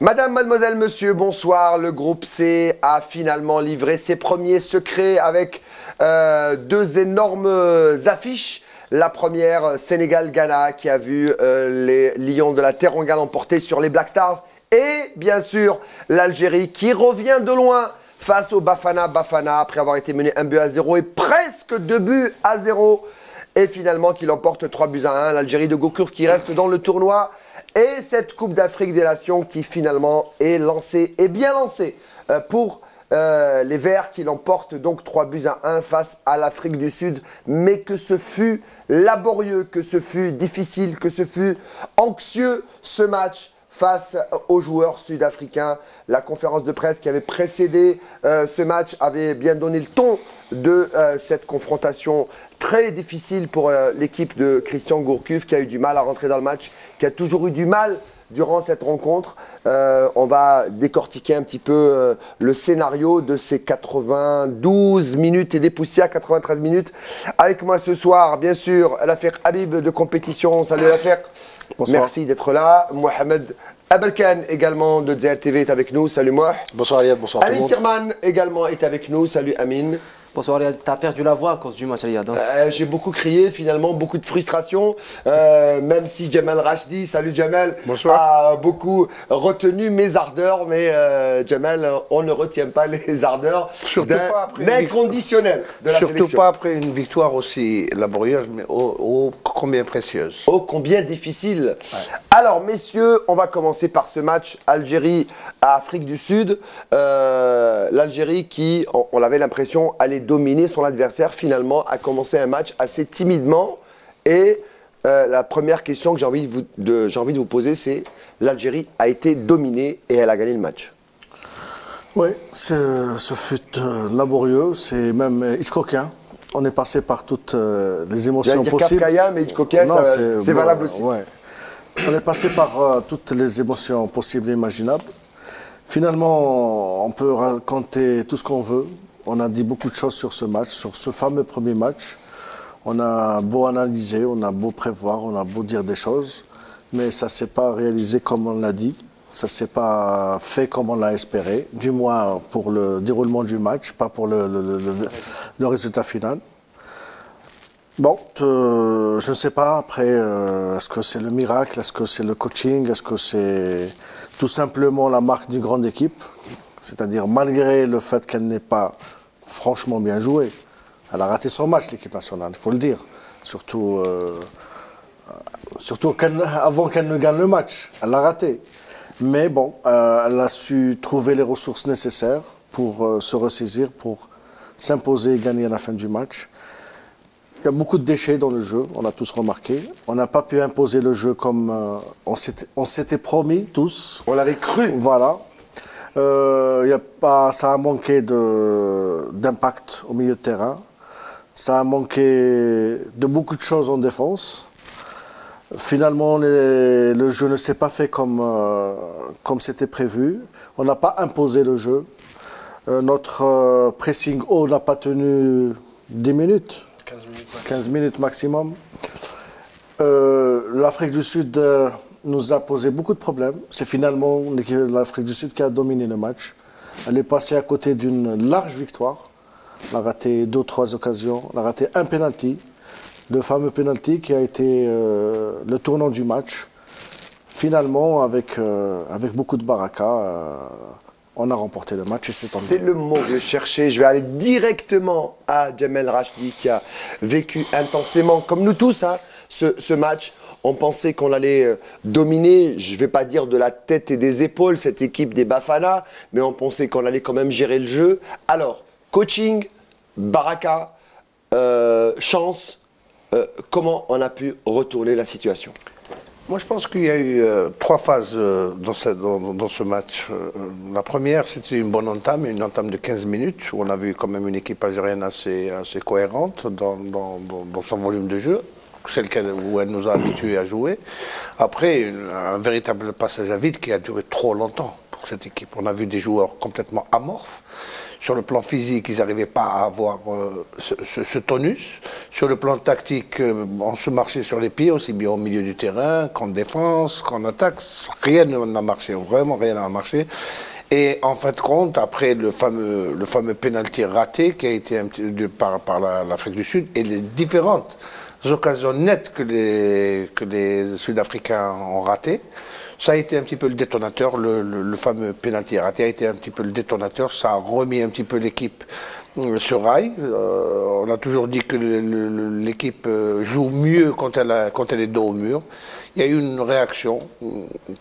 Madame, mademoiselle, monsieur, bonsoir. Le groupe C a finalement livré ses premiers secrets avec deux énormes affiches. La première, Sénégal-Ghana, qui a vu les Lions de la Teranga l'emporter sur les Black Stars. Et bien sûr, l'Algérie qui revient de loin face au Bafana après avoir été mené 1-0 et presque 2-0. Et finalement, qui l'emporte 3-1. L'Algérie de Gourcuff qui reste dans le tournoi. Et cette Coupe d'Afrique des Nations qui finalement est lancée, et bien lancée pour les Verts qui l'emportent donc 3-1 face à l'Afrique du Sud. Mais que ce fut laborieux, que ce fut difficile, que ce fut anxieux ce match face aux joueurs sud-africains. La conférence de presse qui avait précédé ce match avait bien donné le ton de cette confrontation très difficile pour l'équipe de Christian Gourcuff qui a eu du mal à rentrer dans le match, qui a toujours eu du mal durant cette rencontre. On va décortiquer un petit peu le scénario de ces 92 minutes et des poussières, 93 minutes. Avec moi ce soir, bien sûr, l'affaire Habib de compétition. Salut l'affaire. Bonsoir. Merci d'être là. Mohamed Abelkan également de ZL TV est avec nous. Salut moi. Bonsoir Aliad, bonsoir tout le Amin monde. Tirman également est avec nous. Salut Amin. Bonsoir Aliad, t'as perdu la voix à cause du match Aliad. J'ai beaucoup crié finalement, beaucoup de frustration, même si Jamal Rachdi, salut Jamal, Bonsoir. a beaucoup retenu mes ardeurs, mais Jamal, on ne retient pas les ardeurs d'inconditionnel de la sélection. Surtout pas après une victoire aussi laborieuse, mais combien précieuse. Oh, combien difficile. Ouais. Alors, messieurs, on va commencer par ce match Algérie à Afrique du Sud. L'Algérie qui, on avait l'impression, allait dominer son adversaire, finalement, a commencé un match assez timidement. Et la première question que j'ai envie de vous poser, c'est l'Algérie a été dominée et elle a gagné le match. Oui, ce fut laborieux, c'est même Hitchcockien. On est passé par toutes les émotions possibles. Kafkaïen, mais Hitchcockien, c'est valable aussi. Ouais. On est passé par toutes les émotions possibles et imaginables. Finalement, on peut raconter tout ce qu'on veut. On a dit beaucoup de choses sur ce match, sur ce fameux premier match. On a beau analyser, on a beau prévoir, on a beau dire des choses, mais ça ne s'est pas réalisé comme on l'a dit. Ça ne s'est pas fait comme on l'a espéré, du moins pour le déroulement du match, pas pour le résultat final. Bon, je ne sais pas après, est-ce que c'est le miracle, est-ce que c'est le coaching, est-ce que c'est tout simplement la marque d'une grande équipe, c'est-à-dire malgré le fait qu'elle n'ait pas franchement bien joué, elle a raté son match l'équipe nationale, il faut le dire, surtout avant qu'elle ne gagne le match, elle l'a raté. Mais bon, elle a su trouver les ressources nécessaires pour se ressaisir, pour s'imposer et gagner à la fin du match. Il y a beaucoup de déchets dans le jeu, on l'a tous remarqué. On n'a pas pu imposer le jeu comme on s'était promis tous. On l'avait cru. Voilà. Ça a manqué d'impact au milieu de terrain. Ça a manqué de beaucoup de choses en défense. Finalement, le jeu ne s'est pas fait comme c'était prévu. On n'a pas imposé le jeu. Notre pressing haut n'a pas tenu 10 minutes. 15 minutes maximum. L'Afrique du Sud nous a posé beaucoup de problèmes. C'est finalement l'équipe de l'Afrique du Sud qui a dominé le match. Elle est passée à côté d'une large victoire. Elle a raté 2 ou 3 occasions. Elle a raté un penalty. Le fameux penalty qui a été le tournant du match. Finalement, avec beaucoup de baraka, on a remporté le match et c'est tant mieux. C'est le mot que je cherchais. Je vais aller directement à Jamal Rachdi qui a vécu intensément, comme nous tous, hein, ce match. On pensait qu'on allait dominer, je ne vais pas dire de la tête et des épaules, cette équipe des Bafana, mais on pensait qu'on allait quand même gérer le jeu. Alors, coaching, baraka, chance, comment on a pu retourner la situation? Moi, je pense qu'il y a eu 3 phases dans ce match. La première, c'était une bonne entame, une entame de 15 minutes, où on a vu quand même une équipe algérienne assez cohérente dans son volume de jeu, celle où elle nous a habitués à jouer. Après, un véritable passage à vide qui a duré trop longtemps pour cette équipe. On a vu des joueurs complètement amorphes. Sur le plan physique, ils n'arrivaient pas à avoir ce tonus. Sur le plan tactique, on se marchait sur les pieds, aussi bien au milieu du terrain qu'en défense, qu'en attaque. Rien n'a marché, vraiment rien n'a marché. Et en fin de compte, après le fameux pénalty raté qui a été par l'Afrique du Sud et les différentes occasions nettes que les Sud-Africains ont ratées, ça a été un petit peu le détonateur, le fameux pénalty raté a été un petit peu le détonateur, ça a remis un petit peu l'équipe sur rail. On a toujours dit que l'équipe joue mieux quand elle est dos au mur. Il y a eu une réaction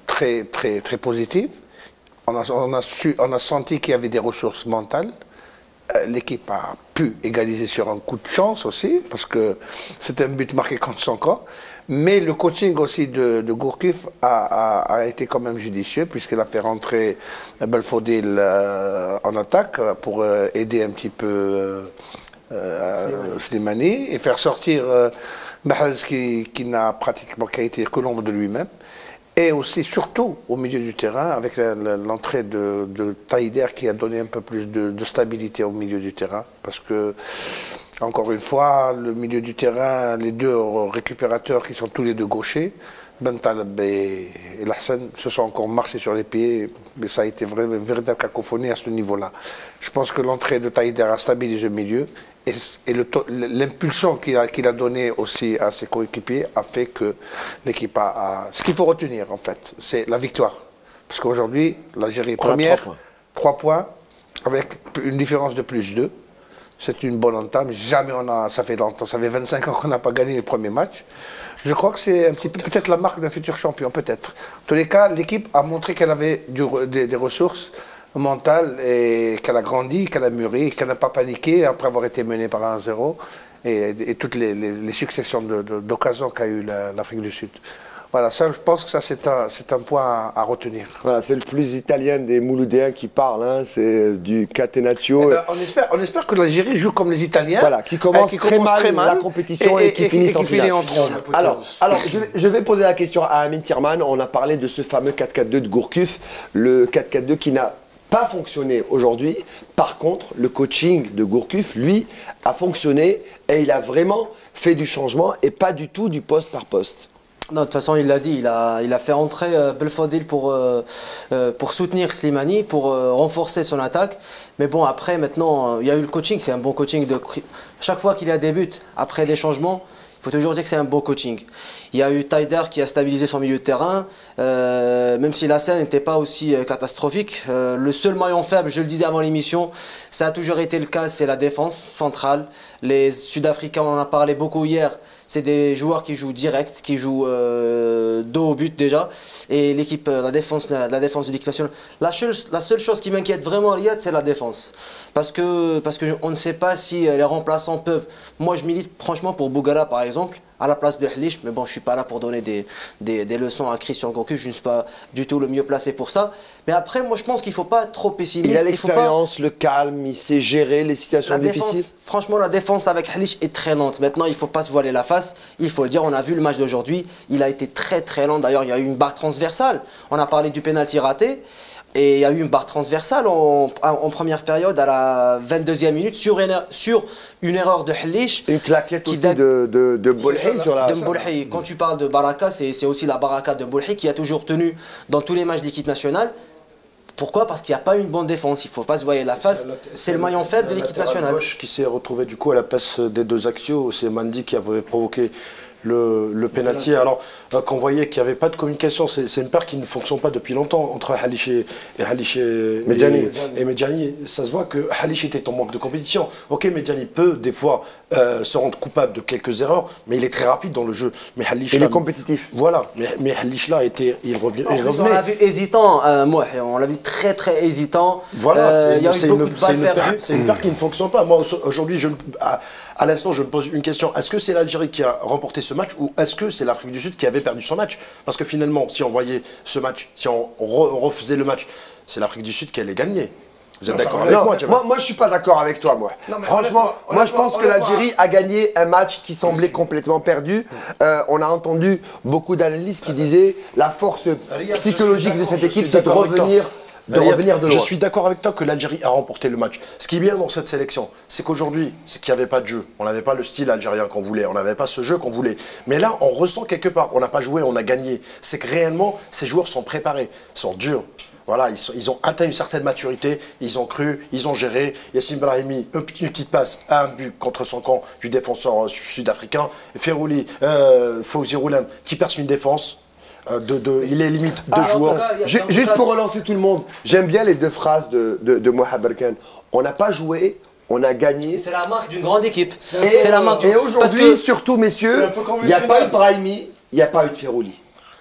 très, très, très positive. On a senti qu'il y avait des ressources mentales. L'équipe a pu égaliser sur un coup de chance aussi, parce que c'est un but marqué contre son camp. Mais le coaching aussi de Gourcuff a été quand même judicieux, puisqu'il a fait rentrer Belfodil en attaque pour aider un petit peu Slimani et faire sortir Mahrez qui n'a pratiquement qu'à été que l'ombre de lui-même. Et aussi, surtout, au milieu du terrain, avec l'entrée de Taider qui a donné un peu plus de stabilité au milieu du terrain. Parce que, encore une fois, le milieu du terrain, les deux récupérateurs qui sont tous les deux gauchers, Bentaleb et Lahsen, se sont encore marchés sur les pieds. Mais ça a été vraiment une véritable cacophonie à ce niveau-là. Je pense que l'entrée de Taider a stabilisé le milieu. Et l'impulsion qu'il a donnée aussi à ses coéquipiers a fait que l'équipe a... Ce qu'il faut retenir, en fait, c'est la victoire. Parce qu'aujourd'hui, l'Algérie est première, 3 points, avec une différence de +2. C'est une bonne entame. Jamais ça fait longtemps, ça fait 25 ans qu'on n'a pas gagné les premiers matchs. Je crois que c'est un petit peu, peut-être la marque d'un futur champion, peut-être. En tous les cas, l'équipe a montré qu'elle avait des ressources mentale et qu'elle a grandi, qu'elle a mûri, qu'elle n'a pas paniqué après avoir été menée par 1-0 et toutes les successions d'occasions qu'a eu l'Afrique du Sud. Voilà, ça, je pense que ça, c'est un point à retenir. Voilà, c'est le plus italien des Mouloudéens qui parle, hein, c'est du catenaccio. Eh ben, on espère que l'Algérie joue comme les Italiens. Voilà, qui commence très mal la compétition et qui finissent en finale. Alors, je vais poser la question à Amin Tirman. On a parlé de ce fameux 4-4-2 de Gourcuff, le 4-4-2 qui n'a pas fonctionné aujourd'hui. Par contre, le coaching de Gourcuff, lui, a fonctionné et il a vraiment fait du changement et pas du tout du poste par poste. Non, de toute façon, il l'a dit, il a fait entrer Belfodil pour soutenir Slimani, pour renforcer son attaque. Mais bon, après, maintenant, il y a eu le coaching, c'est un bon coaching. Chaque fois qu'il y a des buts, après des changements, il faut toujours dire que c'est un bon coaching. Il y a eu Taider qui a stabilisé son milieu de terrain, même si la scène n'était pas aussi catastrophique. Le seul maillon faible, je le disais avant l'émission, ça a toujours été le cas, c'est la défense centrale. Les Sud-Africains, on en a parlé beaucoup hier, c'est des joueurs qui jouent direct, qui jouent dos au but déjà. Et l'équipe, la défense de l'équipe nationale, la seule chose qui m'inquiète vraiment, Riyad, c'est la défense. Parce que on ne sait pas si les remplaçants peuvent. Moi, je milite franchement pour Bougara, par exemple, à la place de Hlich, mais bon, je ne suis pas là pour donner des leçons à Christian Gourcuff, je ne suis pas du tout le mieux placé pour ça. Mais après, moi, je pense qu'il ne faut pas être trop pessimiste. Il a l'expérience, le calme, il sait gérer les situations difficiles. Franchement, la défense avec Hlich est très lente. Maintenant, il ne faut pas se voiler la face. Il faut le dire, on a vu le match d'aujourd'hui. Il a été très très lent. D'ailleurs, il y a eu une barre transversale. On a parlé du pénalty raté. Et il y a eu une barre transversale en première période à la 22e minute sur une erreur de Hlich. Une claquette aussi de Boulhi sur la... De Boulhi. Quand tu parles de Baraka, c'est aussi la Baraka de Boulhi qui a toujours tenu dans tous les matchs d'équipe nationale. Pourquoi? Parce qu'il n'y a pas une bonne défense. Il ne faut pas se voiler la face. C'est le maillon faible de l'équipe nationale. Gauche qui s'est retrouvé du coup à la passe des deux axiaux. C'est Mandi qui avait provoqué le pénalty. Alors qu'on voyait qu'il n'y avait pas de communication, c'est une paire qui ne fonctionne pas depuis longtemps entre Hlich et Medjani. Ça se voit que Hlich était en manque de compétition. Ok, Medjani peut des fois se rendre coupable de quelques erreurs, mais il est très rapide dans le jeu. Mais Hlich, il est compétitif. Voilà, mais Hlich là il revenait. On l'a vu hésitant, on l'a vu très très hésitant. Voilà, c'est une paire qui ne fonctionne pas. Moi aujourd'hui, à l'instant, je me pose une question. Est-ce que c'est l'Algérie qui a remporté ce match ou est-ce que c'est l'Afrique du Sud qui avait perdu son match? Parce que finalement, si on voyait ce match, si on refaisait le match, c'est l'Afrique du Sud qui allait gagner. Vous êtes d'accord avec moi, moi, je ne suis pas d'accord avec toi, moi. Non, franchement, moi, je pense que l'Algérie a gagné un match qui semblait complètement perdu. On a entendu beaucoup d'analystes qui disaient la force psychologique de cette équipe, c'est de revenir de revenir de loin. Je suis d'accord avec toi que l'Algérie a remporté le match. Ce qui est bien dans cette sélection, c'est qu'aujourd'hui, c'est qu'il n'y avait pas de jeu. On n'avait pas le style algérien qu'on voulait. On n'avait pas ce jeu qu'on voulait. Mais là, on ressent quelque part. On n'a pas joué, on a gagné. C'est que réellement, ces joueurs sont préparés, sont durs. Voilà, ils ont atteint une certaine maturité, ils ont cru, ils ont géré. Yassine Brahimi, une petite passe à un but contre son camp du défenseur sud-africain. Ferrouli, Fawzi Roulem, qui perce une défense. Il est limite deux joueurs. Juste pour relancer tout le monde, j'aime bien les deux phrases de Mohamed Barkan. On n'a pas joué, on a gagné. C'est la marque d'une grande équipe. Et aujourd'hui, surtout, messieurs, il n'y a pas eu de Brahimi, il n'y a pas eu de Ferrouli.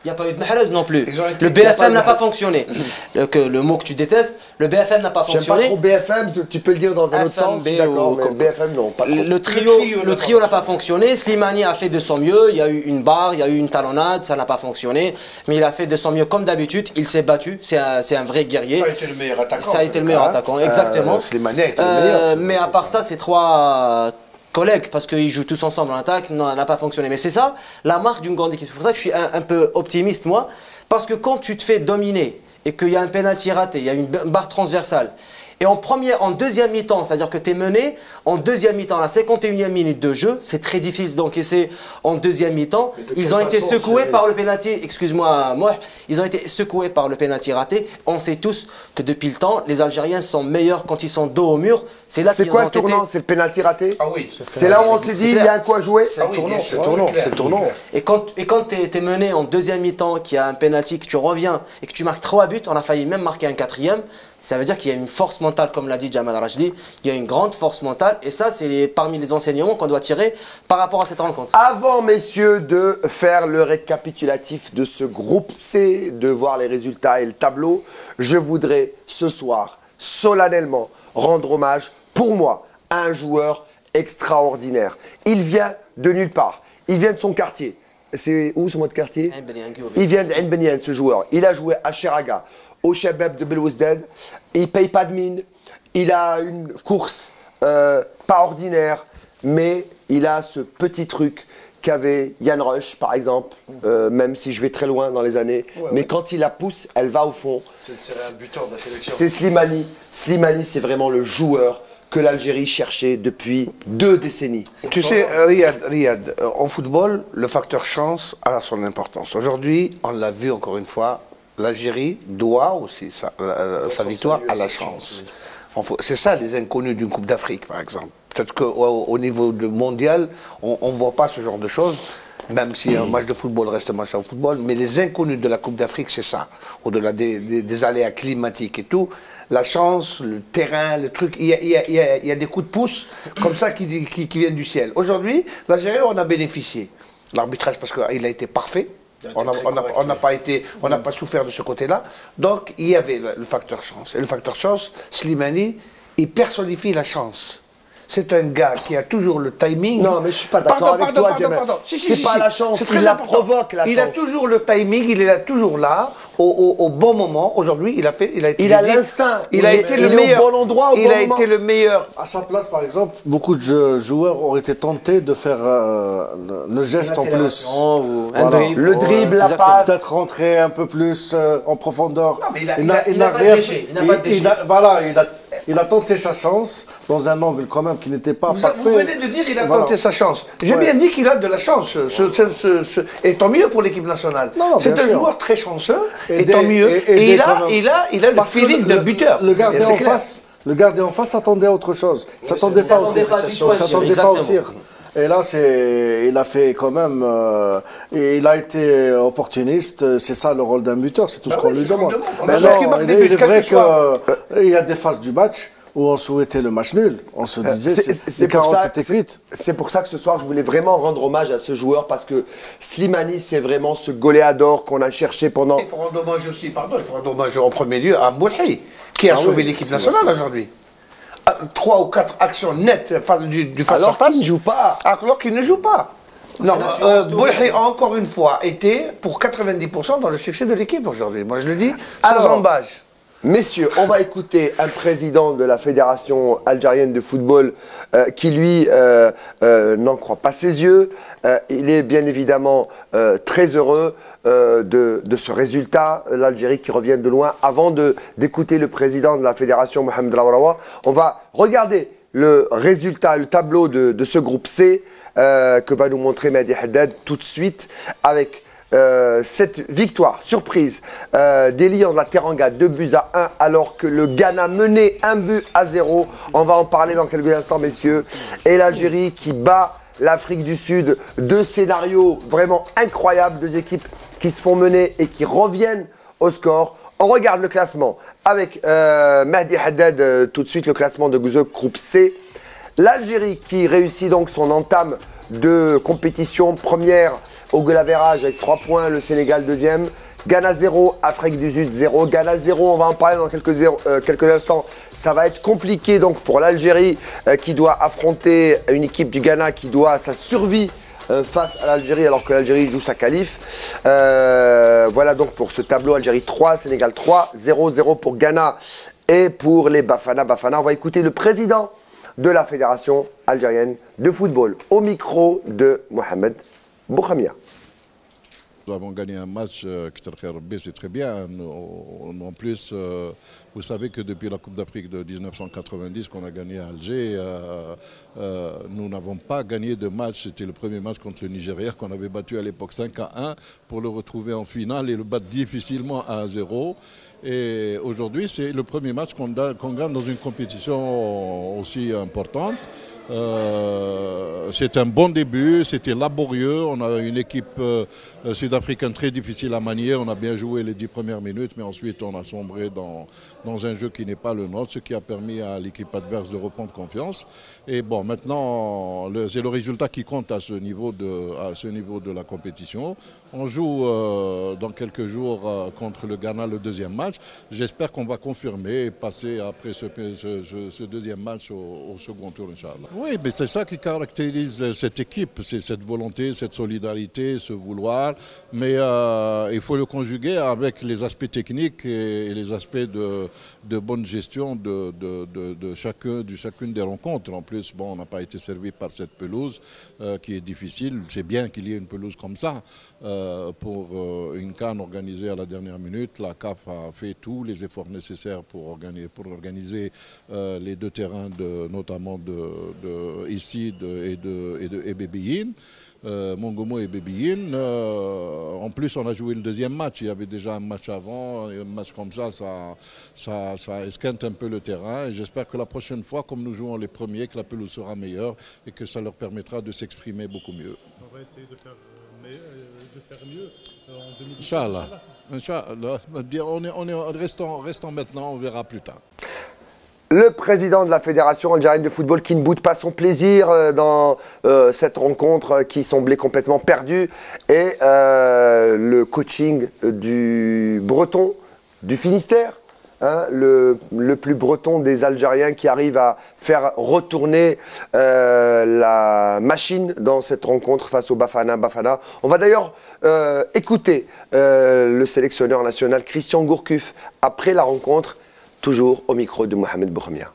Il n'y a pas eu de Mahrez non plus. Le BFM n'a pas fonctionné. Le mot que tu détestes, le BFM n'a pas fonctionné. J'aime pas trop BFM, tu peux le dire dans un autre sens. D'accord, mais BFM non, pas trop. Le trio n'a pas fonctionné. Slimani a fait de son mieux. Il y a eu une barre, il y a eu une talonnade, ça n'a pas fonctionné. Mais il a fait de son mieux comme d'habitude. Il s'est battu. C'est un vrai guerrier. Ça a été le meilleur attaquant. Ça a été le meilleur attaquant, exactement. Slimani a été le meilleur. Mais à part ça, ces trois collègues, parce qu'ils jouent tous ensemble en attaque, n'a pas fonctionné. Mais c'est ça, la marque d'une grande équipe. C'est pour ça que je suis un peu optimiste, moi. Parce que quand tu te fais dominer et qu'il y a un penalty raté, il y a une barre transversale, et en deuxième mi-temps, c'est-à-dire que tu es mené, en deuxième mi-temps, la 51e minute de jeu, c'est très difficile d'encaisser en deuxième mi-temps. Ils ont été secoués par le penalty, excuse-moi, ils ont été secoués par le penalty raté. On sait tous que depuis le temps, les Algériens sont meilleurs quand ils sont dos au mur. C'est là qu'ils ont quoi le tournant? C'est le penalty raté? Ah oui. C'est là où on s'est dit, il y a un quoi jouer? C'est le tournant. Et quand tu es mené en deuxième mi-temps, qu'il y a un penalty, que tu reviens et que tu marques 3 buts, on a failli même marquer un 4e. Ça veut dire qu'il y a une force mentale, comme l'a dit Jamal Rajdi. Il y a une grande force mentale. Et ça, c'est parmi les enseignements qu'on doit tirer par rapport à cette rencontre. Avant, messieurs, de faire le récapitulatif de ce groupe C, de voir les résultats et le tableau, je voudrais ce soir, solennellement, rendre hommage, pour moi, à un joueur extraordinaire. Il vient de nulle part. Il vient de son quartier. C'est où son mot de quartier? Il vient d'Ain Benian, ce joueur. Il a joué à Cheraga, au Shabab de Belouizdad. Il paye pas de mine. Il a une course pas ordinaire, mais il a ce petit truc qu'avait Yann Rush, par exemple, même si je vais très loin dans les années. Mais quand il la pousse, elle va au fond. C'est un buteur de la sélection. C'est Slimani. Slimani, c'est vraiment le joueur que l'Algérie cherchait depuis 2 décennies. Tu sais, Riyad, en football, le facteur chance a son importance. Aujourd'hui, on l'a vu encore une fois, l'Algérie doit aussi sa victoire à la chance. C'est ça les inconnus d'une Coupe d'Afrique, par exemple. Peut-être qu'au niveau mondial, on ne voit pas ce genre de choses, même si un match de football reste un match de football. Mais les inconnus de la Coupe d'Afrique, c'est ça. Au-delà des aléas climatiques et tout, la chance, le terrain, le truc, il y a des coups de pouce comme ça qui viennent du ciel. Aujourd'hui, l'Algérie, on a bénéficié. L'arbitrage, parce qu'il a été parfait. On n'a pas souffert de ce côté-là. Donc, il y avait le facteur chance. Et le facteur chance, Slimani, il personnifie la chance. C'est un gars qui a toujours le timing. Non, mais je suis pas d'accord avec toi, Djemal. C'est pas la chance, il la provoque, la chance. Il a toujours le timing, il est toujours là, au bon moment. Aujourd'hui, il a l'instinct. Il a été le meilleur. Au bon endroit, au bon moment. Il a été le meilleur. À sa place, par exemple, beaucoup de joueurs auraient été tentés de faire le geste en plus. Le dribble, la passe. Peut-être rentrer un peu plus en profondeur. Non, mais il n'a pas de déchet. Voilà, il a tenté sa chance dans un angle quand même qui n'était pas parfait. Vous venez de dire qu'il a tenté sa chance. J'ai bien dit qu'il a de la chance. Et tant mieux pour l'équipe nationale. C'est un joueur très chanceux. Et tant mieux. Et il a le feeling de buteur. Le gardien en face s'attendait à autre chose. Il ne s'attendait pas au tir. Et là, il a fait quand même. Il a été opportuniste. C'est ça le rôle d'un buteur. C'est tout ce qu'on lui demande. Mais non, il est vrai qu'il y a des phases du match où on souhaitait le match nul. On se disait, les 40 étaient cuites. C'est pour ça que ce soir, je voulais vraiment rendre hommage à ce joueur parce que Slimani, c'est vraiment ce goléador qu'on a cherché pendant. Il faut rendre hommage aussi, il faut rendre hommage en premier lieu à Boulhi, qui a sauvé l'équipe nationale aujourd'hui. 3 ou 4 actions nettes du face-à-face. Alors qu'il ne joue pas. Alors qu'il ne joue pas. Non, Boulhi a encore une fois été pour 90% dans le succès de l'équipe aujourd'hui. Moi, je le dis sans embâche. Messieurs, on va écouter un président de la Fédération algérienne de football qui, lui, n'en croit pas ses yeux. Il est bien évidemment très heureux de ce résultat, l'Algérie qui revient de loin. Avant d'écouter le président de la fédération, Mohamed Rawarawa, on va regarder le résultat, le tableau de ce groupe C que va nous montrer Mehdi Haddad tout de suite avec cette victoire surprise des Lions de la Teranga 2-1 alors que le Ghana menait 1-0. On va en parler dans quelques instants, messieurs. Et l'Algérie qui bat l'Afrique du Sud. Deux scénarios vraiment incroyables, deux équipes qui se font mener et qui reviennent au score. On regarde le classement avec Mehdi Haddad, tout de suite le classement de ce groupe C. L'Algérie qui réussit donc son entame de compétition, première au goal average avec 3 points, le Sénégal deuxième. Ghana 0, Afrique du Sud 0. Ghana 0, on va en parler dans quelques instants. Ça va être compliqué donc pour l'Algérie qui doit affronter une équipe du Ghana qui doit sa survie face à l'Algérie alors que l'Algérie joue sa qualif. Voilà donc pour ce tableau, Algérie 3, Sénégal 3, 0-0 pour Ghana et pour les Bafana. On va écouter le président de la Fédération algérienne de football au micro de Mohamed Boukhamia. Nous avons gagné un match, c'est très bien. En plus, vous savez que depuis la Coupe d'Afrique de 1990 qu'on a gagné à Alger, nous n'avons pas gagné de match. C'était le premier match contre le Nigeria qu'on avait battu à l'époque 5-1 pour le retrouver en finale et le battre difficilement 1-0. Et aujourd'hui, c'est le premier match qu'on gagne dans une compétition aussi importante. C'est un bon début, c'était laborieux, on a une équipe sud-africaine très difficile à manier, on a bien joué les 10 premières minutes, mais ensuite on a sombré dans un jeu qui n'est pas le nôtre, ce qui a permis à l'équipe adverse de reprendre confiance. Et bon, maintenant, c'est le résultat qui compte à ce niveau de la compétition. On joue dans quelques jours contre le Ghana le deuxième match. J'espère qu'on va confirmer et passer après ce deuxième match au second tour, Inch'Allah. Oui, mais c'est ça qui caractérise cette équipe, c'est cette volonté, cette solidarité, ce vouloir. Mais il faut le conjuguer avec les aspects techniques et les aspects de bonne gestion de chacune des rencontres. En plus, bon, on n'a pas été servi par cette pelouse qui est difficile. C'est bien qu'il y ait une pelouse comme ça. Pour une CAN organisée à la dernière minute, la CAF a fait tous les efforts nécessaires pour organiser les deux terrains, notamment ici et Bébéine. Mongomo et Bébéine. En plus, on a joué le deuxième match. Il y avait déjà un match avant. Et un match comme ça esquinte un peu le terrain. Et j'espère que la prochaine fois, comme nous jouons les premiers, que la pelouse sera meilleure et que ça leur permettra de s'exprimer beaucoup mieux. On va essayer de faire mieux en 2017. Inch'Allah. Restons maintenant, on verra plus tard. Le président de la Fédération algérienne de football qui ne boude pas son plaisir dans cette rencontre qui semblait complètement perdue et le coaching du Breton, du Finistère, hein, le plus breton des Algériens qui arrive à faire retourner la machine dans cette rencontre face au Bafana. On va d'ailleurs écouter le sélectionneur national Christian Gourcuff après la rencontre, toujours au micro de Mohamed Boukhamia.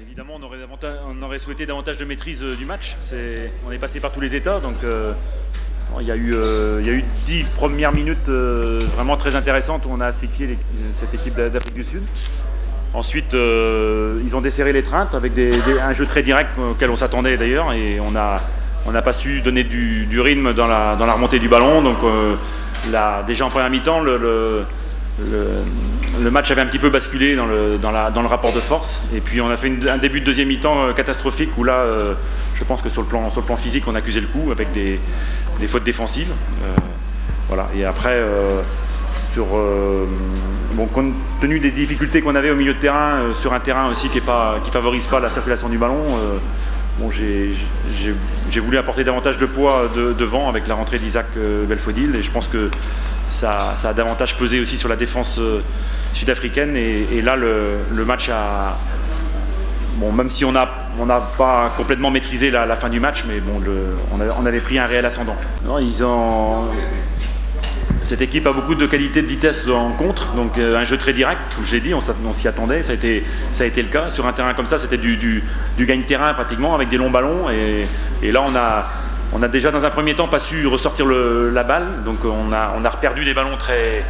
Évidemment, on aurait souhaité davantage de maîtrise du match. On est passé par tous les états, donc il y a eu 10 premières minutes vraiment très intéressantes où on a asphyxié cette équipe d'Afrique du Sud. Ensuite, ils ont desserré l'étreinte avec un jeu très direct auquel on s'attendait d'ailleurs, et on n'a pas su donner du rythme dans la remontée du ballon. Donc déjà en première mi-temps, le match avait un petit peu basculé dans le rapport de force, et puis on a fait un début de deuxième mi-temps catastrophique où là je pense que sur le plan physique on accusait le coup avec des fautes défensives, voilà. Et après compte tenu des difficultés qu'on avait au milieu de terrain, sur un terrain aussi qui favorise pas la circulation du ballon, j'ai voulu apporter davantage de poids devant avec la rentrée d'Isaac Belfodil, et je pense que ça a davantage pesé aussi sur la défense sud-africaine, et là le match a... Bon, même si on n'a pas complètement maîtrisé la fin du match, mais bon, on avait pris un réel ascendant. Non, cette équipe a beaucoup de qualité de vitesse en contre, donc un jeu très direct, je l'ai dit, on s'y attendait, ça a été le cas. Sur un terrain comme ça, c'était du gagne-terrain pratiquement, avec des longs ballons, et là On a déjà dans un premier temps pas su ressortir la balle, donc on a reperdu des ballons très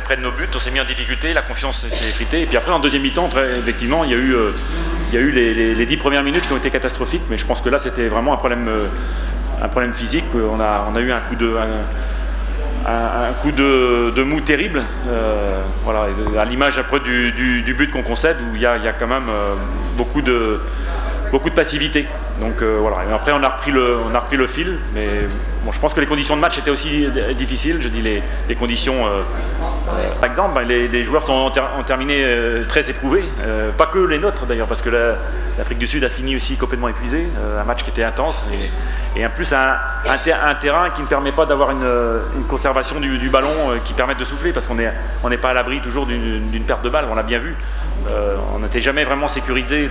près de nos buts, on s'est mis en difficulté, la confiance s'est effritée. Et puis après en deuxième mi-temps, effectivement, il y a eu les 10 premières minutes qui ont été catastrophiques, mais je pense que là c'était vraiment un problème physique. On a eu un coup de mou terrible, voilà, à l'image après du but qu'on concède, où il y a quand même beaucoup de passivité. Donc voilà. Et après on a repris le fil, mais bon, je pense que les conditions de match étaient aussi difficiles. Je dis les conditions, par exemple, les joueurs ont terminé très éprouvés, pas que les nôtres d'ailleurs, parce que l'Afrique du Sud a fini aussi complètement épuisé, un match qui était intense et en plus un terrain qui ne permet pas d'avoir une conservation du ballon qui permette de souffler, parce qu'on n'est pas à l'abri toujours d'une perte de balle, on l'a bien vu. On n'était jamais vraiment sécurisé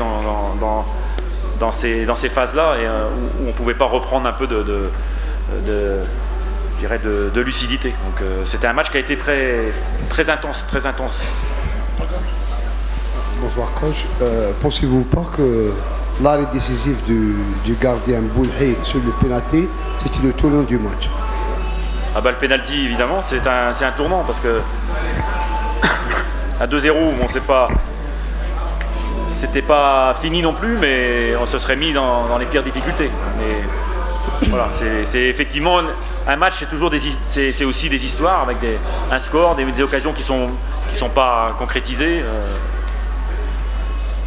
dans ces phases-là, et où on ne pouvait pas reprendre un peu de lucidité. Donc c'était un match qui a été très intense, très intense. Bonsoir coach. Pensez-vous pas que l'arrêt décisif du gardien Boulhay sur le pénalty, c'était le tournant du match? Ah bah, le pénalty, évidemment, c'est un tournant, parce que à 2-0, bon, c'était pas fini non plus, mais on se serait mis dans les pires difficultés. Mais voilà, c'est effectivement un match, c'est aussi des histoires avec un score, des occasions qui sont pas concrétisées.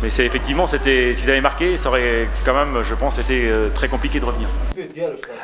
Mais c'est effectivement, s'ils avaient marqué, ça aurait quand même, je pense, été très compliqué de revenir.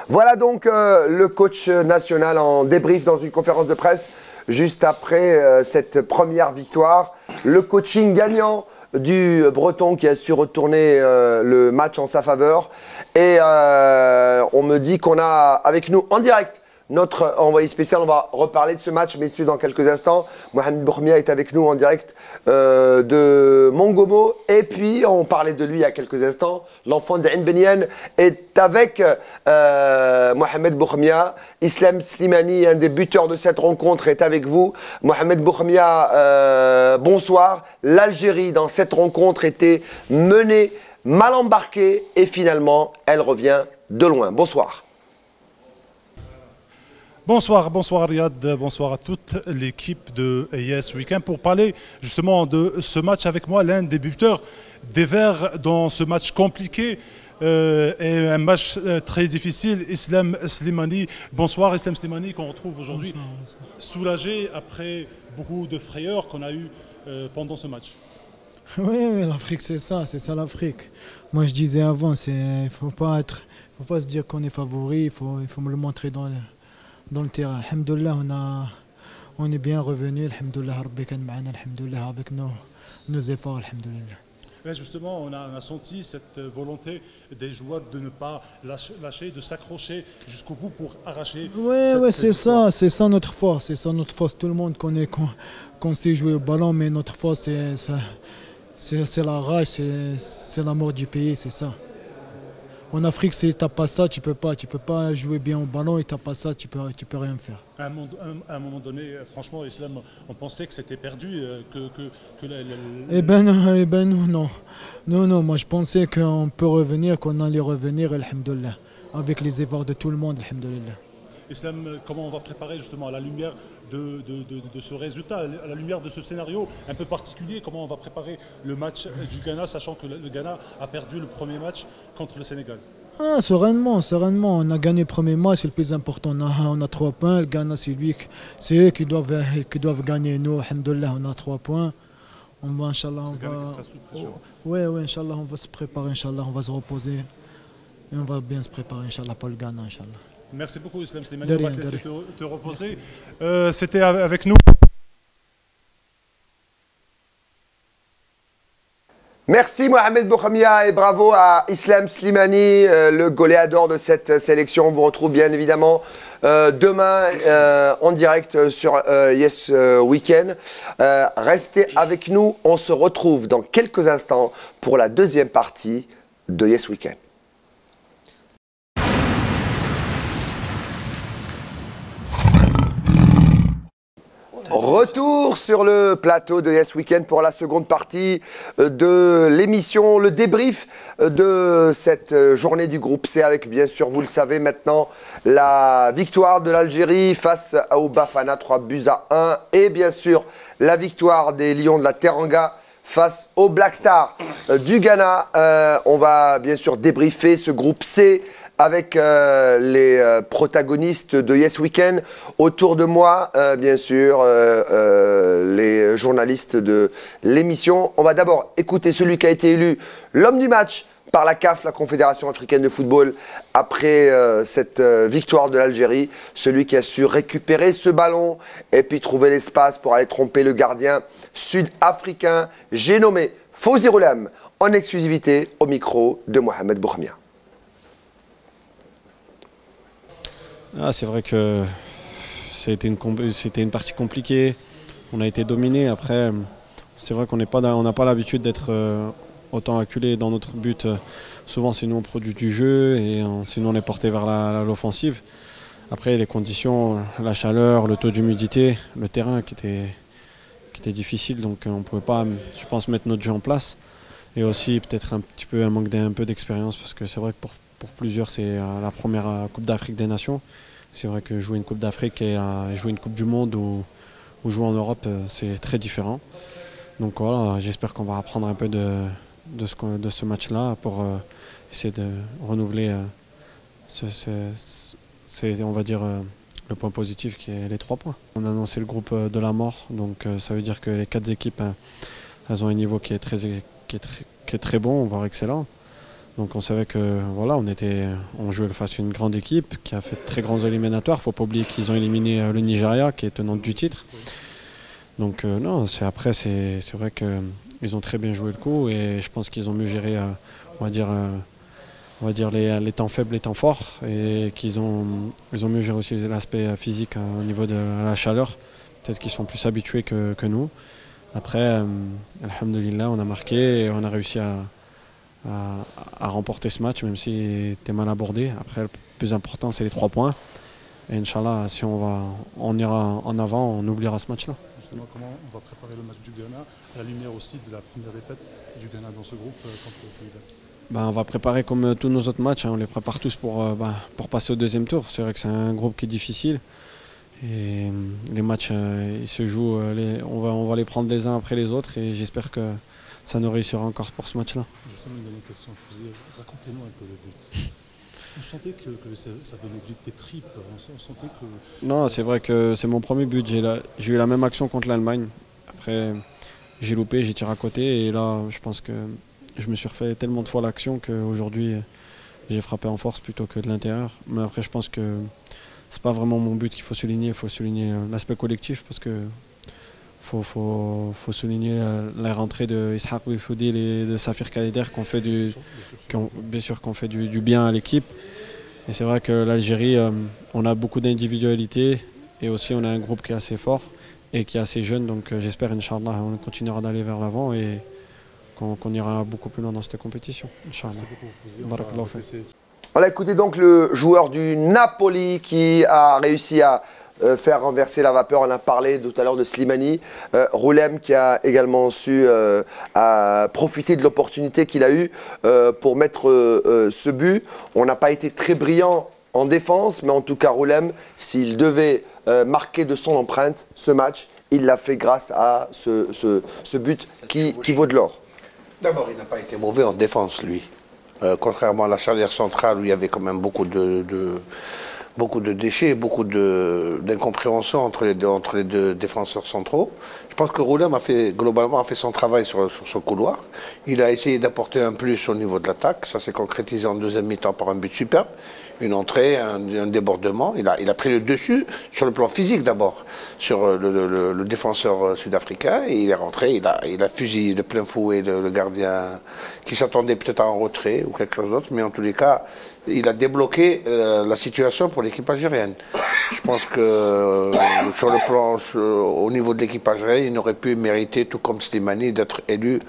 Voilà donc le coach national en débrief dans une conférence de presse juste après cette première victoire. Le coaching gagnant du Breton qui a su retourner le match en sa faveur. Et on me dit qu'on a avec nous en direct notre envoyé spécial. On va reparler de ce match, messieurs, dans quelques instants. Mohamed Bourmia est avec nous en direct de Mongomo. Et puis, on parlait de lui il y a quelques instants. L'enfant d'Ain Benyen est avec Mohamed Bourmia. Islam Slimani, un des buteurs de cette rencontre, est avec vous. Mohamed Bourmia, bonsoir. L'Algérie, dans cette rencontre, était menée, mal embarquée. Et finalement, elle revient de loin. Bonsoir. Bonsoir Riyad, bonsoir à toute l'équipe de Yes Weekend. Pour parler justement de ce match avec moi, l'un des buteurs des Verts dans ce match compliqué et un match très difficile, Islam Slimani. Bonsoir Islam Slimani, qu'on retrouve aujourd'hui soulagé après beaucoup de frayeurs qu'on a eu pendant ce match. Oui, l'Afrique c'est ça l'Afrique. Moi je disais avant, il ne faut pas se dire qu'on est favori, il faut me le montrer dans le terrain. Alhamdoulilah, on est bien revenu. Alhamdoulilah, Rabbi kan ma'ana, alhamdoulilah, avec nos efforts, alhamdoulilah. Ouais, justement, on a senti cette volonté des joueurs de ne pas lâcher, de s'accrocher jusqu'au bout pour arracher. Oui, c'est ça notre force. C'est ça notre force. Tout le monde connaît qu'on sait jouer au ballon, mais notre force, c'est la rage, c'est l'amour du pays, c'est ça. En Afrique, si tu n'as pas ça, tu peux pas jouer bien au ballon, et tu n'as pas ça, tu peux rien faire. À un moment donné, franchement, Islam, on pensait que c'était perdu, Eh ben non. Non, moi je pensais qu'on peut revenir, qu'on allait revenir, alhamdoulilah, avec les efforts de tout le monde, alhamdoulilah. Islam, comment on va préparer justement à la lumière de ce résultat, à la lumière de ce scénario un peu particulier, comment on va préparer le match du Ghana, sachant que le Ghana a perdu le premier match contre le Sénégal? Sereinement, on a gagné le premier match, c'est le plus important, on a 3 points, le Ghana c'est eux qui doivent gagner, nous, alhamdoulilah, on a 3 points. Inch'Allah, Inch'Allah, on va se préparer, Inch'Allah, on va se reposer et on va bien se préparer, Inch'Allah, pour le Ghana, Inch'Allah. Merci beaucoup Islam Slimani, on va te laisser te reposer. C'était avec nous. Merci Mohamed Bourmia et bravo à Islam Slimani, le goléador de cette sélection. On vous retrouve bien évidemment demain en direct sur Yes Weekend. Restez avec nous, on se retrouve dans quelques instants pour la deuxième partie de Yes Weekend. Retour sur le plateau de Yes Weekend pour la seconde partie de l'émission, le débrief de cette journée du groupe C avec, bien sûr, vous le savez maintenant, la victoire de l'Algérie face au Bafana, 3-1, et bien sûr la victoire des Lions de la Teranga face au Black Star du Ghana. On va bien sûr débriefer ce groupe C avec les protagonistes de Yes Weekend. Autour de moi, bien sûr, les journalistes de l'émission. On va d'abord écouter celui qui a été élu l'homme du match par la CAF, la Confédération africaine de football, après cette victoire de l'Algérie. Celui qui a su récupérer ce ballon et puis trouver l'espace pour aller tromper le gardien sud-africain. J'ai nommé Fawzi Roulam en exclusivité au micro de Mohamed Bouhamia. C'est vrai que c'était une partie compliquée. On a été dominé. Après, c'est vrai qu'on n'a pas l'habitude d'être autant acculé dans notre but. Souvent, c'est nous on produit du jeu et sinon on est porté vers l'offensive. Après, les conditions, la chaleur, le taux d'humidité, le terrain qui était difficile, donc on ne pouvait pas, je pense, mettre notre jeu en place. Et aussi peut-être un manque d'expérience, parce que c'est vrai que pour plusieurs, c'est la première Coupe d'Afrique des Nations. C'est vrai que jouer une Coupe d'Afrique et jouer une Coupe du Monde ou jouer en Europe, c'est très différent. Donc voilà, j'espère qu'on va apprendre un peu de ce match-là pour essayer de renouveler, on va dire, le point positif qui est les 3 points. On a annoncé le groupe de la mort, donc ça veut dire que les 4 équipes, elles ont un niveau qui est très bon, voire excellent. Donc on savait que voilà, on jouait face à une grande équipe qui a fait de très grands éliminatoires. Il ne faut pas oublier qu'ils ont éliminé le Nigeria, qui est tenant du titre. Donc non, c'est vrai qu'ils ont très bien joué le coup et je pense qu'ils ont mieux géré, on va dire les temps faibles, les temps forts, et ils ont mieux géré aussi l'aspect physique au niveau de la chaleur. Peut-être qu'ils sont plus habitués que nous. Après, alhamdoulilah, on a marqué et on a réussi à remporter ce match, même s'il était mal abordé. Après, le plus important, c'est les 3 points. Et Inch'Allah, si on ira en avant, on oubliera ce match-là. Justement, comment on va préparer le match du Ghana, à la lumière aussi de la première défaite du Ghana dans ce groupe contre le Sénégal? On va préparer comme tous nos autres matchs, on les prépare tous pour passer au deuxième tour. C'est vrai que c'est un groupe qui est difficile. Et les matchs, ils se jouent, on va les prendre les uns après les autres, et j'espère que ça nous réussira encore pour ce match-là. Justement, une dernière question, racontez-nous un peu le but. Vous sentez que ça venait des tripes, on sentait que... Non, c'est vrai que c'est mon premier but. J'ai eu la même action contre l'Allemagne. Après, j'ai loupé, j'ai tiré à côté, et là, je pense que je me suis refait tellement de fois l'action qu'aujourd'hui, j'ai frappé en force plutôt que de l'intérieur. Mais après, je pense que c'est pas vraiment mon but qu'il faut souligner. Il faut souligner l'aspect collectif, parce que faut souligner la rentrée de Ishaq Belfodil et de Safir Kaider qui ont fait du bien à l'équipe. Et c'est vrai que l'Algérie, on a beaucoup d'individualité, et aussi on a un groupe qui est assez fort et qui est assez jeune. Donc j'espère, Inch'Allah, on continuera d'aller vers l'avant et qu'on ira beaucoup plus loin dans cette compétition. Inch'Allah. On a écouté donc le joueur du Napoli qui a réussi à faire renverser la vapeur. On a parlé tout à l'heure de Slimani. Roulem qui a également su profiter de l'opportunité qu'il a eue pour mettre ce but. On n'a pas été très brillant en défense, mais en tout cas Roulem, s'il devait marquer de son empreinte ce match, il l'a fait grâce à ce but qui vaut de l'or. D'abord, il n'a pas été mauvais en défense, lui. Contrairement à la charnière centrale, où il y avait quand même beaucoup de déchets, beaucoup d'incompréhension entre les deux défenseurs centraux. Je pense que Roulem globalement a fait son travail sur ce couloir. Il a essayé d'apporter un plus au niveau de l'attaque. Ça s'est concrétisé en deuxième mi-temps par un but superbe. Une entrée, un débordement. Il a pris le dessus sur le plan physique d'abord, sur le défenseur sud-africain. Et il est rentré, il a fusillé de plein fouet le gardien qui s'attendait peut-être à un retrait ou quelque chose d'autre. Mais en tous les cas, il a débloqué la situation pour l'équipe algérienne. Je pense que sur le plan, au niveau de l'équipe algérienne, il aurait pu mériter, tout comme Slimani, d'être élu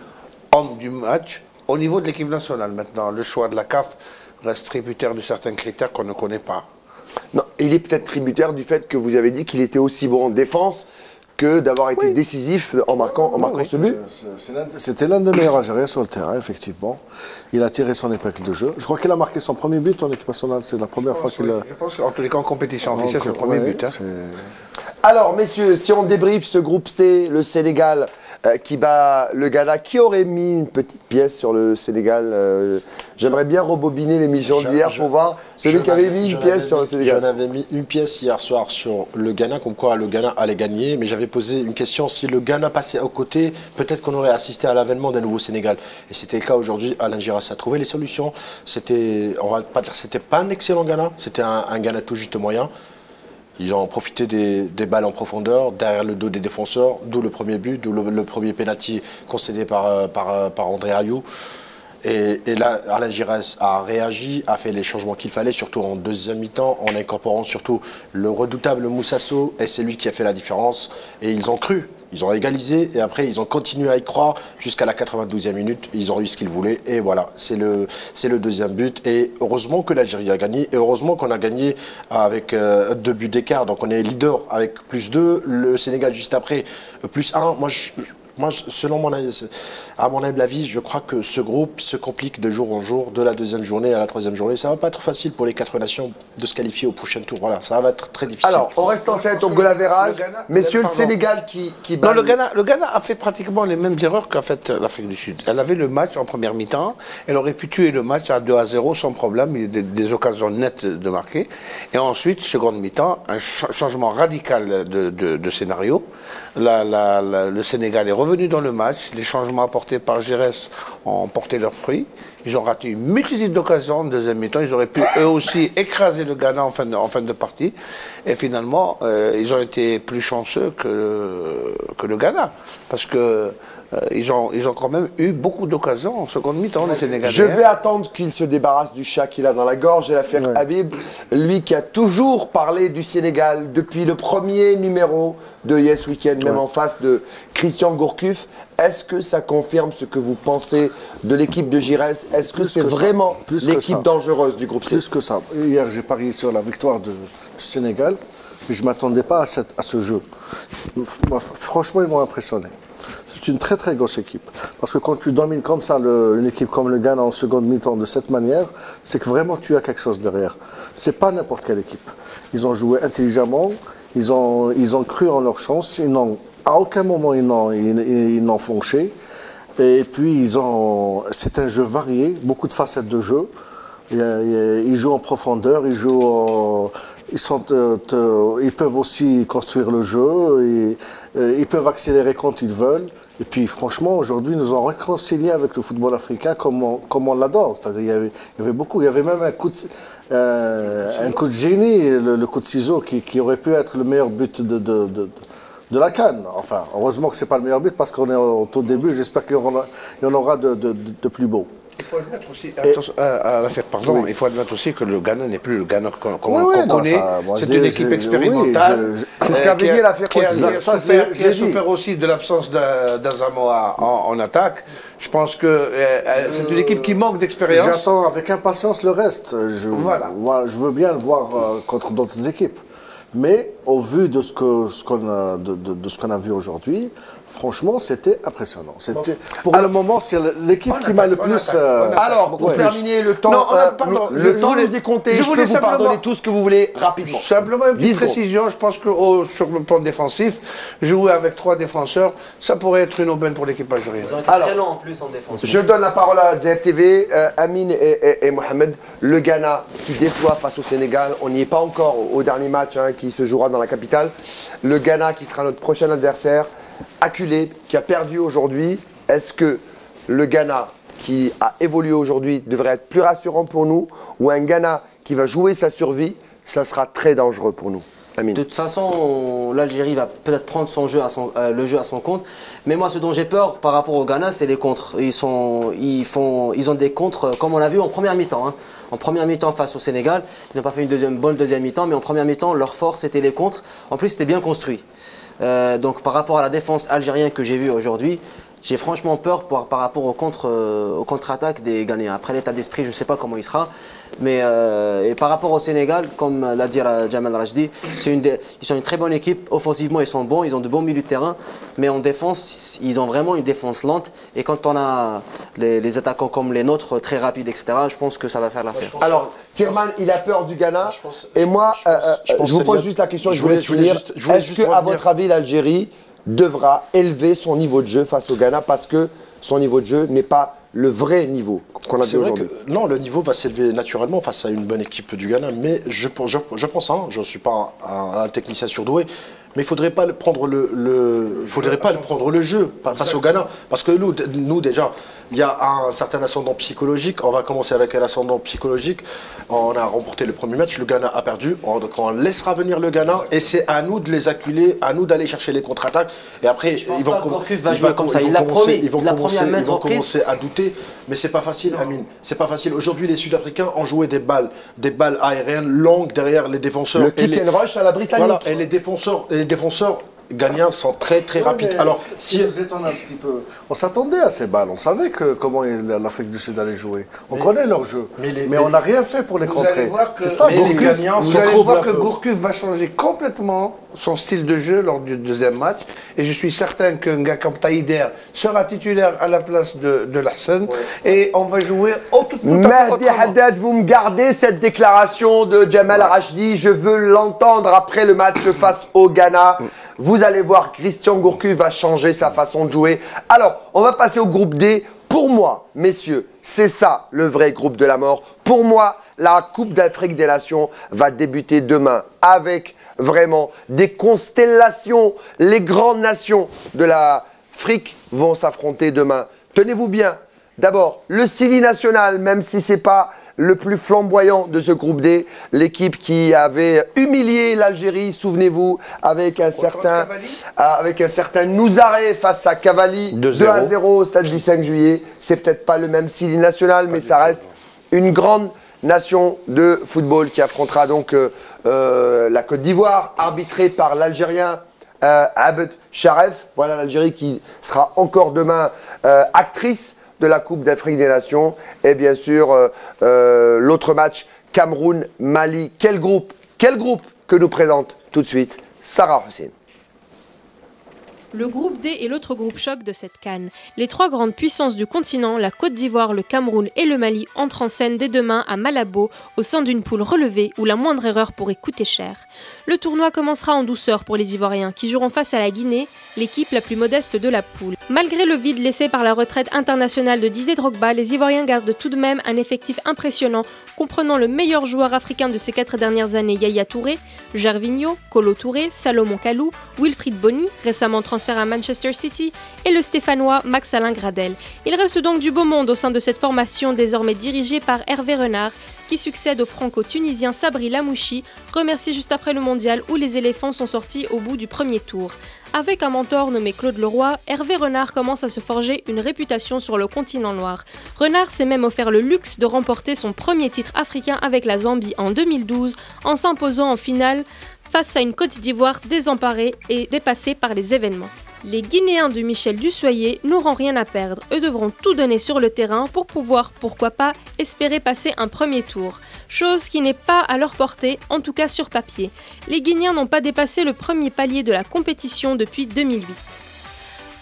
homme du match. Au niveau de l'équipe nationale maintenant, le choix de la CAF reste tributaire de certains critères qu'on ne connaît pas. Non, il est peut-être tributaire du fait que vous avez dit qu'il était aussi bon en défense que d'avoir été décisif en marquant ce but. C'était l'un des meilleurs Algériens sur le terrain, effectivement. Il a tiré son épingle de jeu. Je crois qu'il a marqué son premier but en équipe nationale. C'est la première fois qu'il a... Je pense qu'en tous les cas, en compétition officielle, c'est le premier but. Hein. Alors, messieurs, si on débriefe ce groupe C, le Sénégal qui bat le Ghana, qui aurait mis une petite pièce sur le Sénégal J'aimerais bien rebobiner l'émission d'hier pour voir celui qui avait mis une pièce sur le Sénégal. J'en avais mis une pièce hier soir sur le Ghana, comme quoi le Ghana allait gagner, mais j'avais posé une question, si le Ghana passait aux côtés, peut-être qu'on aurait assisté à l'avènement d'un nouveau Sénégal. Et c'était le cas aujourd'hui. Alain Giresse a trouvé les solutions. C'était, on va pas dire, c'était pas un excellent Ghana, c'était un Ghana tout juste moyen. Ils ont profité des balles en profondeur, derrière le dos des défenseurs, d'où le premier but, d'où le premier pénalty concédé par André Ayou. Et là, Alain Giresse a réagi, a fait les changements qu'il fallait, surtout en deuxième mi-temps, en incorporant surtout le redoutable Moussa Sow, et c'est lui qui a fait la différence. Et ils ont cru, ils ont égalisé, et après ils ont continué à y croire jusqu'à la 92e minute. Ils ont eu ce qu'ils voulaient, et voilà, c'est le deuxième but. Et heureusement que l'Algérie a gagné, et heureusement qu'on a gagné avec 2 buts d'écart. Donc on est leader avec +2, le Sénégal juste après +1. Moi, selon à mon humble avis, je crois que ce groupe se complique de jour en jour, de la deuxième journée à la troisième journée. Ça ne va pas être facile pour les 4 nations de se qualifier au prochain tour. Voilà, ça va être très difficile. Alors, on reste en tête au goal average. Messieurs, le Sénégal qui bat... Non, le Ghana a fait pratiquement les mêmes erreurs qu'a fait l'Afrique du Sud. Elle avait le match en première mi-temps. Elle aurait pu tuer le match à 2-0 sans problème. Il y a des occasions nettes de marquer. Et ensuite, seconde mi-temps, un changement radical de scénario. Le Sénégal est revenu dans le match. Les changements apportés par Giresse ont porté leurs fruits. Ils ont raté une multitude d'occasions en deuxième mi-temps. Ils auraient pu eux aussi écraser le Ghana en fin de partie. Et finalement, ils ont été plus chanceux que le Ghana. Parce que ils ont quand même eu beaucoup d'occasions en seconde mi-temps, les Sénégalais. Je vais attendre qu'il se débarrasse du chat qu'il a dans la gorge et l'affaire Habib. Lui qui a toujours parlé du Sénégal depuis le premier numéro de Yes Weekend, même en face de Christian Gourcuff. Est-ce que ça confirme ce que vous pensez de l'équipe de Giresse? Est-ce que c'est vraiment l'équipe dangereuse du groupe C? Plus que ça. Hier, j'ai parié sur la victoire du Sénégal, mais je ne m'attendais pas à ce jeu. Franchement, ils m'ont impressionné. C'est une très très grosse équipe. Parce que quand tu domines comme ça une équipe comme le Ghana en seconde mi-temps de cette manière, c'est que vraiment tu as quelque chose derrière. C'est pas n'importe quelle équipe. Ils ont joué intelligemment, ils ont cru en leur chance, à aucun moment ils n'ont flanché. Et puis c'est un jeu varié, beaucoup de facettes de jeu. Ils jouent en profondeur, ils peuvent aussi construire le jeu, ils peuvent accélérer quand ils veulent. Et puis franchement, aujourd'hui, ils nous ont réconciliés avec le football africain comme on l'adore. C'est-à-dire, il y avait même un coup de génie, le coup de ciseau, qui aurait pu être le meilleur but de la CAN. Enfin, heureusement que ce n'est pas le meilleur but parce qu'on est au tout début. J'espère qu'il y en aura de plus beaux. Il faut admettre aussi, il faut admettre aussi que le Ghana n'est plus le Ghana qu'on connaît. C'est une équipe expérimentale. C'est ce qu'avait dit l'affaire qui a souffert aussi de l'absence d'Asamoah en attaque. Je pense que c'est une équipe qui manque d'expérience. J'attends avec impatience le reste. Je veux bien le voir contre d'autres équipes. Mais au vu de ce qu'on a vu aujourd'hui, franchement, c'était impressionnant. Pour le moment, c'est l'équipe qui m'a le plus... Alors, pour terminer, le temps nous est compté. Je peux vous pardonner tout ce que vous voulez rapidement. Simplement une petite précision. Je pense que sur le plan défensif, jouer avec 3 défenseurs, ça pourrait être une aubaine pour l'équipe algérienne. Ils ont été très lents en plus en défense. Je donne la parole à ZFTV, Amine et Mohamed. Le Ghana qui déçoit face au Sénégal. On n'y est pas encore au dernier match qui se jouera dans la capitale. Le Ghana qui sera notre prochain adversaire, acculé, qui a perdu aujourd'hui. Est-ce que le Ghana qui a évolué aujourd'hui devrait être plus rassurant pour nous, ou un Ghana qui va jouer sa survie, ça sera très dangereux pour nous? Amine. De toute façon, l'Algérie va peut-être prendre le jeu à son compte. Mais moi, ce dont j'ai peur par rapport au Ghana, c'est les contres. Ils ont des contres, comme on l'a vu en première mi-temps. En première mi-temps face au Sénégal, ils n'ont pas fait une bonne deuxième mi-temps, mais en première mi-temps, leur force, c'était les contres. En plus, c'était bien construit. Donc, par rapport à la défense algérienne que j'ai vue aujourd'hui, j'ai franchement peur par rapport au contre-attaque des Ghanéens. Après l'état d'esprit, je ne sais pas comment il sera. Mais et par rapport au Sénégal, comme l'a dit Jamal Rajdi, ils sont une très bonne équipe. Offensivement, ils sont bons, ils ont de bons milieux de terrain. Mais en défense, ils ont vraiment une défense lente. Et quand on a les attaquants comme les nôtres, très rapides, etc., je pense que ça va faire l'affaire. Alors, Thierman, il a peur du Ghana. Et moi, je vous pose juste la question, je voulais finir. Est-ce qu'à votre avis, l'Algérie devra élever son niveau de jeu face au Ghana parce que son niveau de jeu n'est pas le vrai niveau qu'on a vu aujourd'hui? Non, le niveau va s'élever naturellement face à une bonne équipe du Ghana, mais je pense, je ne suis pas un technicien surdoué, mais il ne faudrait pas prendre le jeu face au Ghana, parce que nous déjà, il y a un certain ascendant psychologique. On va commencer avec un ascendant psychologique. On a remporté le premier match, le Ghana a perdu. On laissera venir le Ghana et c'est à nous de les acculer, à nous d'aller chercher les contre-attaques. Et après, ils vont commencer à douter, mais c'est pas facile, Amine. C'est pas facile. Aujourd'hui, les Sud-Africains ont joué des balles aériennes longues derrière les défenseurs. Le kick and rush à la britannique. Voilà, et les défenseurs Ghanéens sont très rapides. Alors, si nous étonnons un petit peu, on s'attendait à ces balles, on savait comment l'Afrique du Sud allait jouer. On connaît leur jeu, mais on n'a rien fait pour les contrer. C'est ça, vous allez voir que Gourcuff va changer complètement son style de jeu lors du deuxième match. Et je suis certain qu'un gars comme Taïder sera titulaire à la place de Lassane. Et on va jouer tout Mehdi Haddad, vous me gardez cette déclaration de Jamal Rajdi. Je veux l'entendre après le match face au Ghana. Vous allez voir, Christian Gourcuff va changer sa façon de jouer. Alors, on va passer au groupe D. Pour moi, messieurs, c'est ça le vrai groupe de la mort. Pour moi, la Coupe d'Afrique des Nations va débuter demain avec vraiment des constellations. Les grandes nations de l'Afrique vont s'affronter demain. Tenez-vous bien. D'abord, le Sili national, même si ce n'est pas le plus flamboyant de ce groupe D, l'équipe qui avait humilié l'Algérie, souvenez-vous, avec un certain Nouzaré face à Cavalli, 2-0 au stade du 5 juillet. C'est peut-être pas le même Sili national, mais ça reste une grande nation de football qui affrontera donc la Côte d'Ivoire, arbitrée par l'Algérien Abed Sharef. Voilà l'Algérie qui sera encore demain actrice de la Coupe d'Afrique des Nations. Et bien sûr, l'autre match, Cameroun-Mali. Quel groupe que nous présente tout de suite Sarah Hussein. Le groupe D est l'autre groupe choc de cette CAN. Les trois grandes puissances du continent, la Côte d'Ivoire, le Cameroun et le Mali, entrent en scène dès demain à Malabo, au sein d'une poule relevée où la moindre erreur pourrait coûter cher. Le tournoi commencera en douceur pour les Ivoiriens, qui joueront face à la Guinée, l'équipe la plus modeste de la poule. Malgré le vide laissé par la retraite internationale de Didier Drogba, les Ivoiriens gardent tout de même un effectif impressionnant, comprenant le meilleur joueur africain de ces 4 dernières années, Yaya Touré, Gervinho, Kolo Touré, Salomon Kalou, Wilfried Bony, récemment transféré à Manchester City, et le Stéphanois Max-Alain Gradel. Il reste donc du beau monde au sein de cette formation désormais dirigée par Hervé Renard, qui succède au franco-tunisien Sabri Lamouchi, remercié juste après le mondial où les éléphants sont sortis au bout du premier tour. Avec un mentor nommé Claude Leroy, Hervé Renard commence à se forger une réputation sur le continent noir. Renard s'est même offert le luxe de remporter son premier titre africain avec la Zambie en 2012 en s'imposant en finale face à une Côte d'Ivoire désemparée et dépassée par les événements. Les Guinéens de Michel Dussoyer n'auront rien à perdre. Eux devront tout donner sur le terrain pour pouvoir, pourquoi pas, espérer passer un premier tour. Chose qui n'est pas à leur portée, en tout cas sur papier. Les Guinéens n'ont pas dépassé le premier palier de la compétition depuis 2008.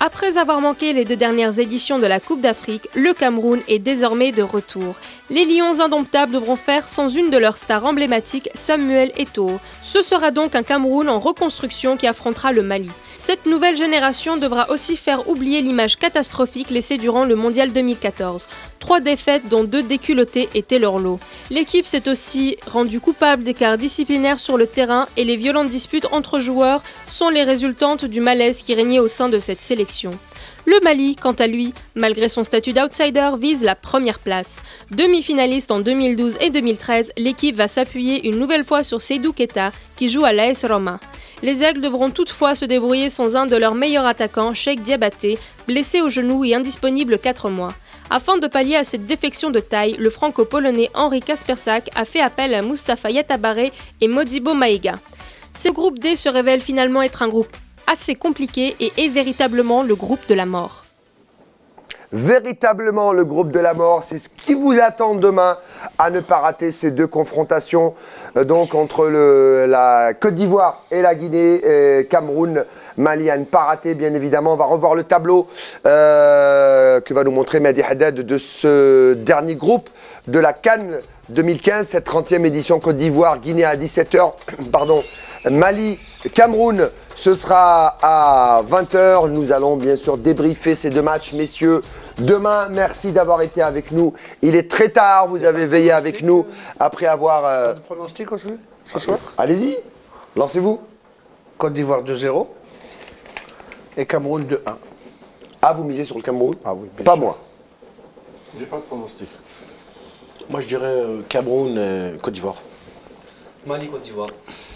Après avoir manqué les 2 dernières éditions de la Coupe d'Afrique, le Cameroun est désormais de retour. Les Lions indomptables devront faire sans une de leurs stars emblématiques, Samuel Eto'o. Ce sera donc un Cameroun en reconstruction qui affrontera le Mali. Cette nouvelle génération devra aussi faire oublier l'image catastrophique laissée durant le Mondial 2014. 3 défaites dont 2 déculottées étaient leur lot. L'équipe s'est aussi rendue coupable d'écarts disciplinaires sur le terrain et les violentes disputes entre joueurs sont les résultantes du malaise qui régnait au sein de cette sélection. Le Mali, quant à lui, malgré son statut d'outsider, vise la première place. Demi-finaliste en 2012 et 2013, l'équipe va s'appuyer une nouvelle fois sur Seydou Keita, qui joue à l'AS Roma. Les Aigles devront toutefois se débrouiller sans un de leurs meilleurs attaquants, Cheikh Diabaté, blessé au genou et indisponible 4 mois. Afin de pallier à cette défection de taille, le franco-polonais Henri Kaspersak a fait appel à Mustapha Yatabare et Modibo Maïga. Ce groupe D se révèle finalement être un groupe assez compliqué et est véritablement le groupe de la mort. véritablement le groupe de la mort. C'est ce qui vous attend demain, à ne pas rater ces deux confrontations donc entre la Côte d'Ivoire et la Guinée, Cameroun, Mali, à ne pas rater bien évidemment. On va revoir le tableau que va nous montrer Mehdi Haddad de ce dernier groupe de la CAN 2015, cette 30e édition. Côte d'Ivoire, Guinée à 17h, pardon, Mali, Cameroun, ce sera à 20h. Nous allons bien sûr débriefer ces deux matchs, messieurs. Demain, merci d'avoir été avec nous. Il est très tard, vous avez veillé avec nous après avoir... Pronostic aujourd'hui, ce soir? Allez-y, lancez-vous. Côte d'Ivoire 2-0 et Cameroun 2-1. Ah, vous misez sur le Cameroun? Ah oui, pas moi. J'ai pas de pronostic. Moi je dirais Cameroun et Côte d'Ivoire. Mali, Côte d'Ivoire.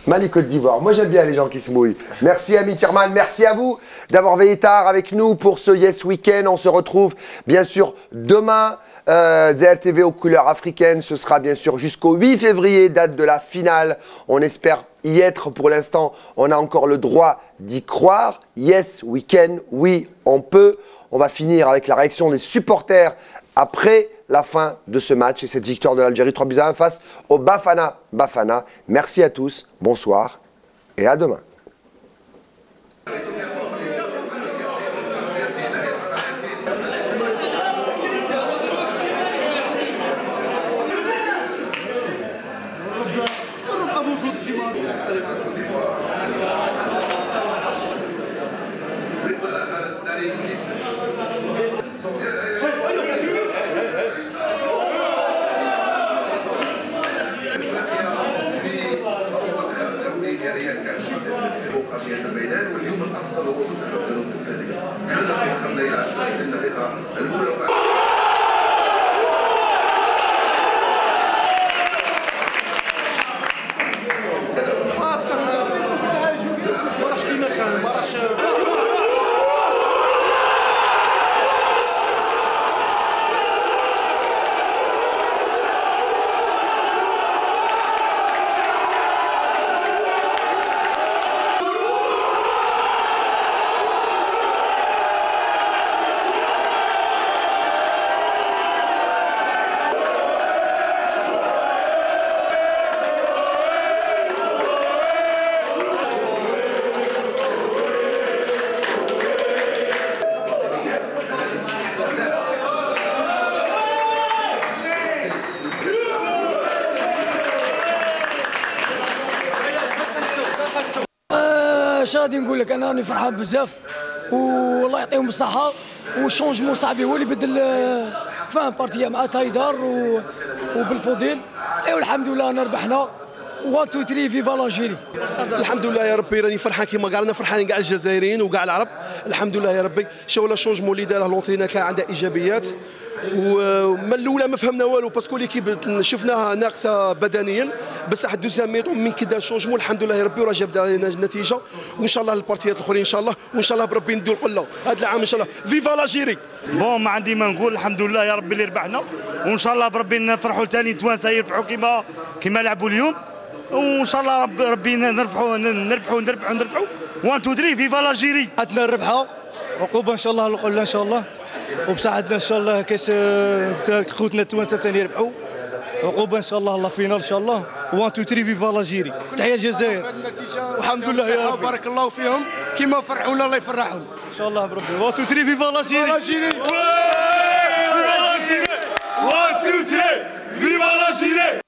Mali, Côte d'Ivoire. Moi, j'aime bien les gens qui se mouillent. Merci, Ami Thierman. Merci à vous d'avoir veillé tard avec nous pour ce Yes Weekend. On se retrouve, bien sûr, demain. ZRTV aux couleurs africaines. Ce sera, bien sûr, jusqu'au 8 février, date de la finale. On espère y être. Pour l'instant, on a encore le droit d'y croire. Yes Weekend. Oui, on peut. On va finir avec la réaction des supporters après la fin de ce match et cette victoire de l'Algérie 3-1 face au Bafana Bafana. Merci à tous, bonsoir et à demain. اش غادي نقول لك، انا راني فرحان بزاف والله يعطيهم الصحه. والشونجمون صاحبي هو اللي بدل فاهم بارتيه مع تايدار وبالفضيل. ايوا الحمد لله انا ربحنا 1 2 3 فيفا لالجيري. الحمد لله يا ربي، راني فرحان كيما كاع، رانا فرحانين كاع الجزائريين وكاع العرب. الحمد لله يا ربي. شو لا شونجمون اللي داره لونترينا كان عنده ايجابيات، ومن الاولى ما فهمنا والو باسكو ليكيب شفناها ناقصه بدنيا، بصح الدوزيام ميطو من كي دار شونجمون الحمد لله يا ربي وراه جاب علينا النتيجه، وان شاء الله البارتيات الاخرين ان شاء الله، وان شاء الله بربي نديو القله هذا العام ان شاء الله. فيفا لاجيري. بون ما عندي ما نقول، الحمد لله يا ربي اللي ربحنا، وان شاء الله بربي نفرحوا ثاني توانسه يربحوا كيما لعبوا اليوم، وان شاء الله ربي نربحوا 1 2 3 فيفا لاجيري. عندنا الربحه عقوبه ان شاء الله القله ان شاء الله، وبصح عندنا ان شاء الله كاس خوتنا التوانسه ثاني يربحوا عقوبه ان شاء الله لا فينال ان شاء الله 1 2 3 فيفا لاجيري. تحيه الجزائر والحمد لله يا رب، بارك الله فيهم كيما فرحونا الله يفرحهم ان شاء الله بربي. 1 2 3 فيفا لاجيري. 1 2 3 فيفا لاجيري.